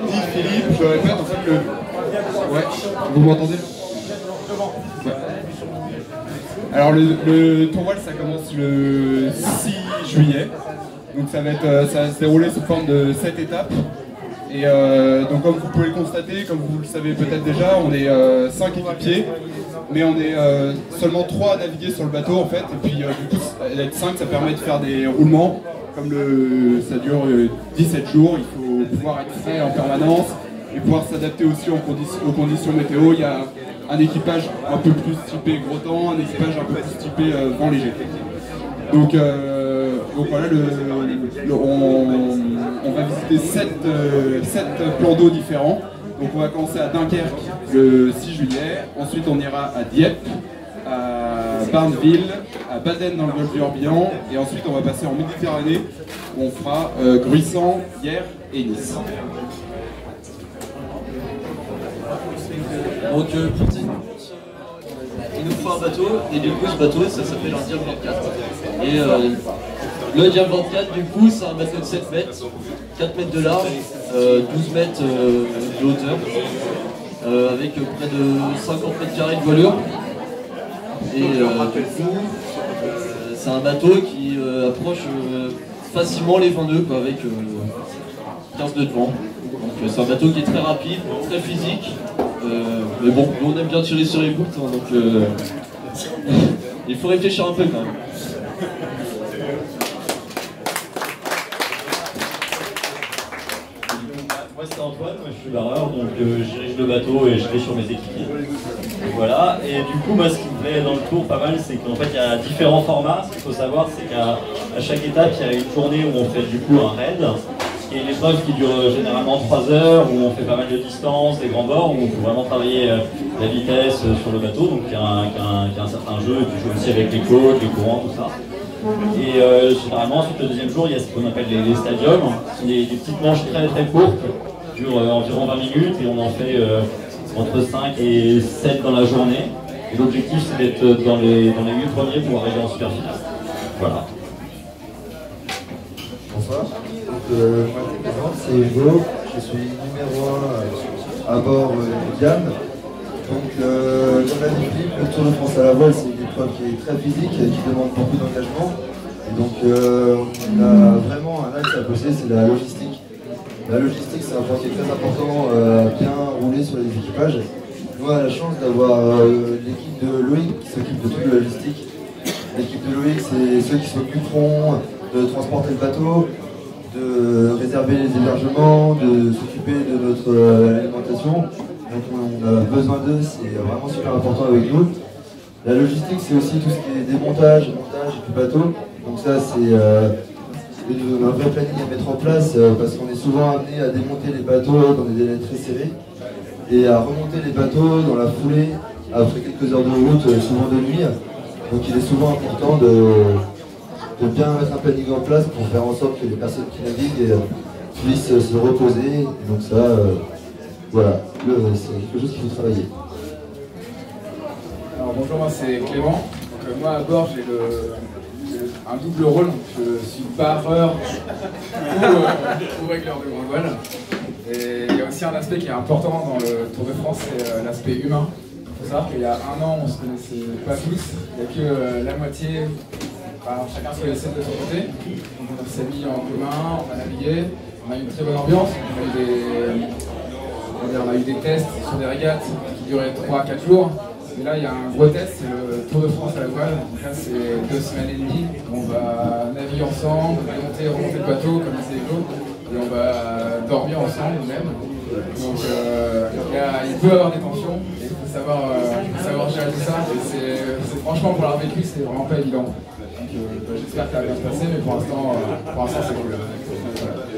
Dis Philippe, je répète, en fait Ouais, vous m'entendez? Ouais. Alors le tournoi ça commence le 6 juillet, donc ça va se dérouler sous forme de 7 étapes. Et donc comme vous pouvez le constater, comme vous le savez peut-être déjà, on est 5 équipiers, mais on est seulement 3 à naviguer sur le bateau en fait, et puis du coup être 5 ça permet de faire des roulements, comme ça dure 17 jours, il faut pouvoir être frais en permanence et pouvoir s'adapter aussi aux conditions météo. Il y a un équipage un peu plus typé gros temps, un équipage un peu plus typé vent léger. Donc voilà, on va visiter 7 plans d'eau différents. Donc on va commencer à Dunkerque le 6 juillet, ensuite on ira à Dieppe, à Barneville, à Baden dans le golfe du Morbihan, et ensuite on va passer en Méditerranée où on fera Gruissan, Hyères et Nice. Donc il nous faut un bateau, et du coup ce bateau ça s'appelle un Diable 24. Et le Diable 24 du coup c'est un bateau de 7 mètres, 4 mètres de large, 12 mètres de hauteur, avec près de 50 mètres carrés de voilure. Et du coup c'est un bateau qui approche facilement les 20 nœuds avec 15 nœuds de vent. Donc c'est un bateau qui est très rapide, très physique. Mais bon, nous on aime bien tirer sur les bouts, hein, donc il faut réfléchir un peu quand même. Moi c'est Antoine, moi je suis barreur, donc je dirige le bateau et je vais sur mes équipiers. Et voilà, et du coup moi ce qui me plaît dans le tour pas mal, c'est qu'en fait il y a différents formats. Ce qu'il faut savoir c'est qu'à chaque étape il y a une journée où on fait du coup un raid, qui est une épreuve qui dure généralement 3 heures, où on fait pas mal de distance, des grands bords, où on peut vraiment travailler la vitesse sur le bateau, donc il y a un certain jeu, et puis joue aussi avec les côtes, les courants, tout ça. Et généralement ensuite le deuxième jour il y a ce qu'on appelle les stadiums, ce sont des petites manches très très courtes, qui durent environ 20 minutes, et on en fait entre 5 et 7 dans la journée. Et l'objectif c'est d'être dans les 8 premiers pour arriver en super finale. Voilà. Bonsoir. Moi je me présente, c'est Hugo, je suis numéro 1 à bord du Diable. Donc comme l'a dit Philippe, le Tour de France à la voile c'est une épreuve qui est très physique et qui demande beaucoup d'engagement. Et donc on a vraiment un axe à bosser, c'est la logistique. La logistique c'est un point qui est très important à bien rouler sur les équipages. Nous on a la chance d'avoir l'équipe de Loïc qui s'occupe de toute la logistique. L'équipe de Loïc c'est ceux qui s'occuperont de transporter le bateau, de réserver les hébergements, de s'occuper de notre alimentation. Donc on a besoin d'eux, c'est vraiment super important avec nous. La logistique c'est aussi tout ce qui est démontage, montage du bateau. Donc ça c'est un vrai planning à mettre en place parce qu'on est souvent amené à démonter les bateaux dans des délais très serrés et à remonter les bateaux dans la foulée après quelques heures de route, souvent de nuit. Donc il est souvent important de bien mettre un planning en place pour faire en sorte que les personnes qui naviguent puissent se reposer. Et donc ça, voilà, c'est quelque chose qu'il faut travailler. Alors bonjour, moi c'est Clément. Donc, moi à bord j'ai un double rôle. Je suis barreur ou régleur de grande voile. Et il y a aussi un aspect qui est important dans le Tour de France, c'est l'aspect humain. Il faut savoir qu'il y a un an on ne se connaissait pas tous, il n'y a que la moitié. Enfin, chacun se laissait de son côté, donc on s'est mis en commun, on a navigué, on a eu une très bonne ambiance, on a eu des tests sur des régates qui duraient 3-4 jours, et là il y a un gros test, c'est le Tour de France à la voile, donc là c'est 2 semaines et demie, on va naviguer ensemble, remonter le bateau comme disait Hugo, et on va dormir ensemble nous-mêmes, donc il peut y avoir des tensions, et il faut savoir gérer tout ça, et c'est franchement pour l'avoir vécu c'est vraiment pas évident. J'espère que ça va bien se passer, mais pour l'instant c'est cool. Voilà.